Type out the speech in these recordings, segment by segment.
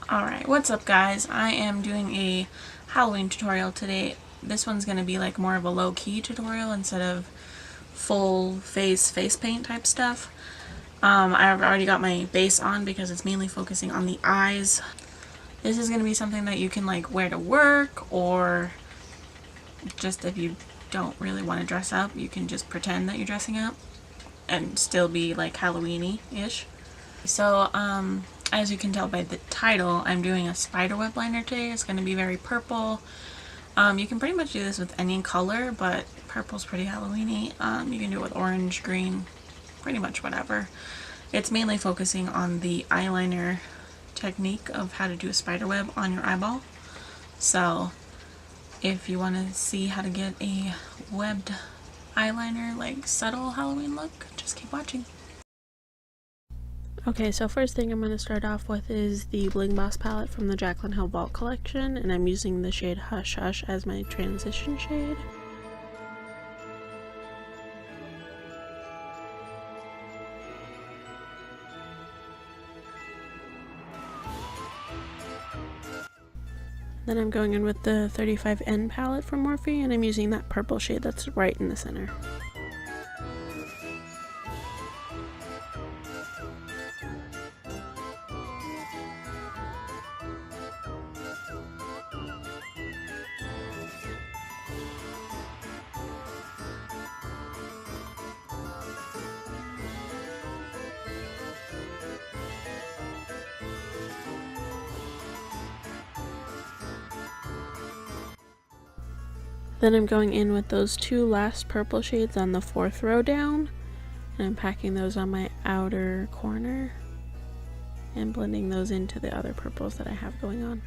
Alright, what's up guys? I am doing a Halloween tutorial today. This one's going to be like more of a low-key tutorial instead of full face paint type stuff. I've already got my base on because it's mainly focusing on the eyes. This is going to be something that you can like wear to work, or just if you don't really want to dress up, you can just pretend that you're dressing up and still be like Halloween-y-ish. So, as you can tell by the title, I'm doing a spiderweb liner today. It's going to be very purple. You can pretty much do this with any color, but purple's pretty Halloween-y. You can do it with orange, green, pretty much whatever. It's mainly focusing on the eyeliner technique of how to do a spiderweb on your eyeball. So, if you want to see how to get a webbed eyeliner, like subtle Halloween look, just keep watching. Okay, so first thing I'm going to start off with is the Bling palette from the Jaclyn Vault collection, and I'm using the shade Hush Hush as my transition shade. Then I'm going in with the 35N palette from Morphe, and I'm using that purple shade that's right in the center. Then I'm going in with those two last purple shades on the 4th row down, and I'm packing those on my outer corner and blending those into the other purples that I have going on.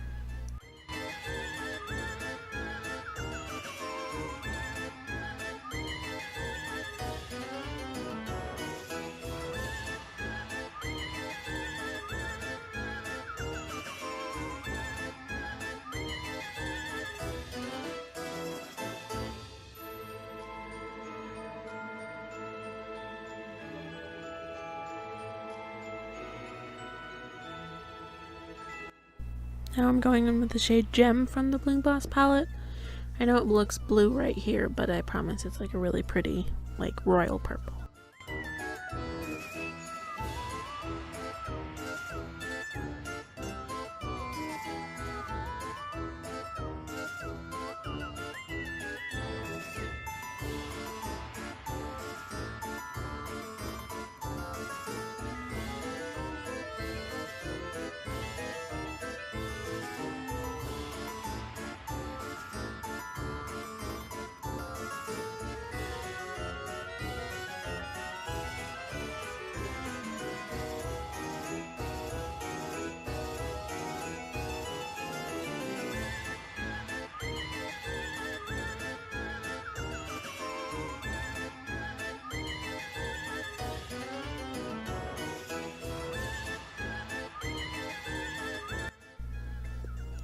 Now I'm going in with the shade Gem from the Bling palette. I know it looks blue right here, but I promise it's like a really pretty, like royal purple.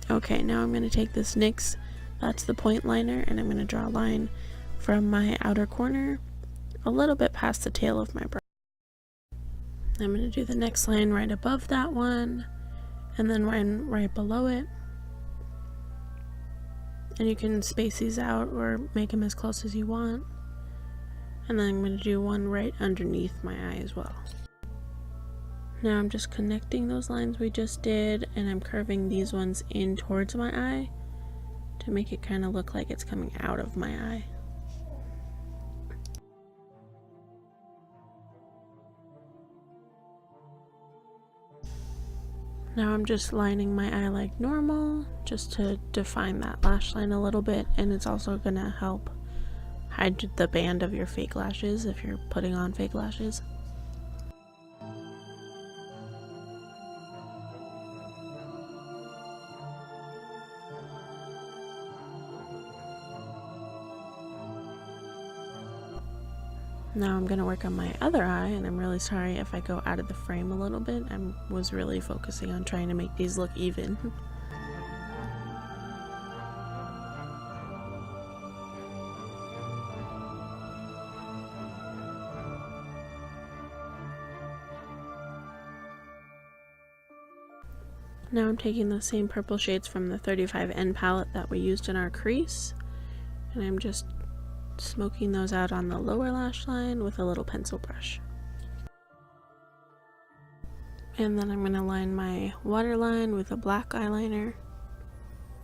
Okay, now I'm going to take this NYX, that's the point liner, and I'm going to draw a line from my outer corner a little bit past the tail of my brush. I'm going to do the next line right above that one, and then one right below it. And you can space these out or make them as close as you want. And then I'm going to do one right underneath my eye as well. Now I'm just connecting those lines we just did, and I'm curving these ones in towards my eye to make it kind of look like it's coming out of my eye. Now I'm just lining my eye like normal, just to define that lash line a little bit, and it's also going to help hide the band of your fake lashes if you're putting on fake lashes. Now I'm going to work on my other eye, and I'm really sorry if I go out of the frame a little bit. I was really focusing on trying to make these look even. Now I'm taking the same purple shades from the 35N palette that we used in our crease, and I'm just smoking those out on the lower lash line with a little pencil brush. And then I'm going to line my waterline with a black eyeliner.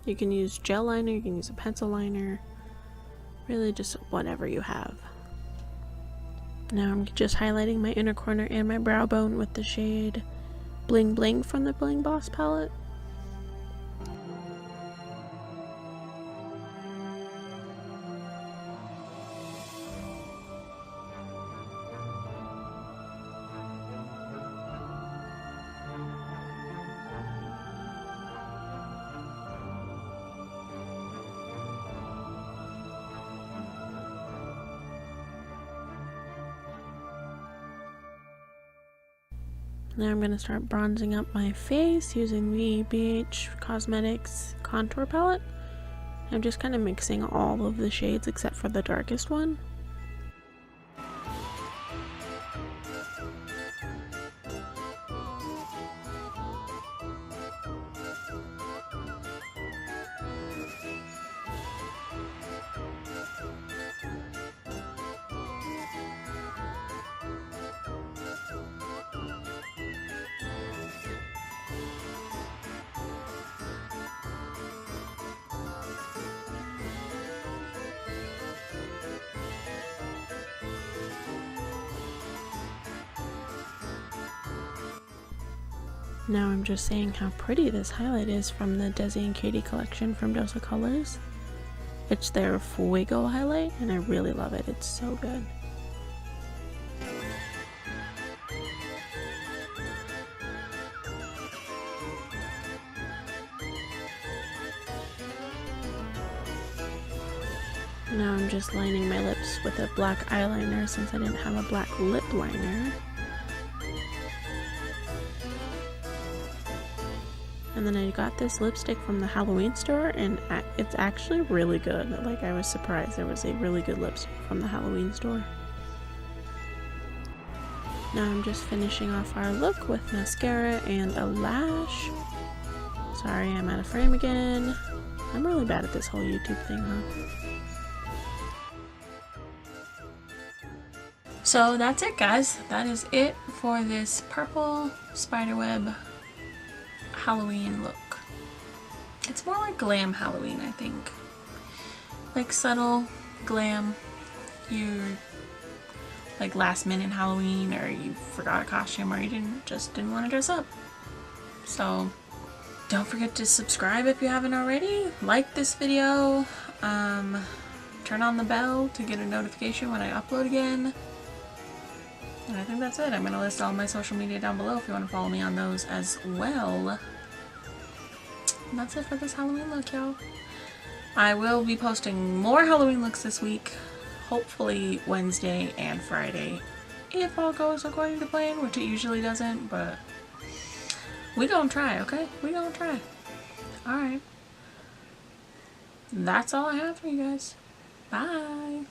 You can use gel liner, you can use a pencil liner, really just whatever you have. Now I'm just highlighting my inner corner and my brow bone with the shade Bling Bling from the Bling Boss palette. Now I'm going to start bronzing up my face using the ABH Cosmetics contour palette. I'm just kind of mixing all of the shades except for the darkest one. Now I'm just saying how pretty this highlight is from the Desi and Katy collection from Dose of Colors. It's their Fuego highlight and I really love it. It's so good. Now I'm just lining my lips with a black eyeliner since I didn't have a black lip liner. And then I got this lipstick from the Halloween store and it's actually really good. Like, I was surprised there was a really good lipstick from the Halloween store. Now I'm just finishing off our look with mascara and a lash. Sorry, I'm out of frame again. I'm really bad at this whole YouTube thing, huh? So that's it, guys. That is it for this purple spiderweb Halloween look. It's more like glam Halloween, I think. Like subtle glam. You're like last minute Halloween, or you forgot a costume, or you just didn't want to dress up. So don't forget to subscribe if you haven't already. Like this video. Turn on the bell to get a notification when I upload again. And I think that's it. I'm going to list all my social media down below if you want to follow me on those as well. And that's it for this Halloween look, y'all. I will be posting more Halloween looks this week. Hopefully Wednesday and Friday. If all goes according to plan, which it usually doesn't, but we gonna try, okay? We gonna try. Alright. That's all I have for you guys. Bye.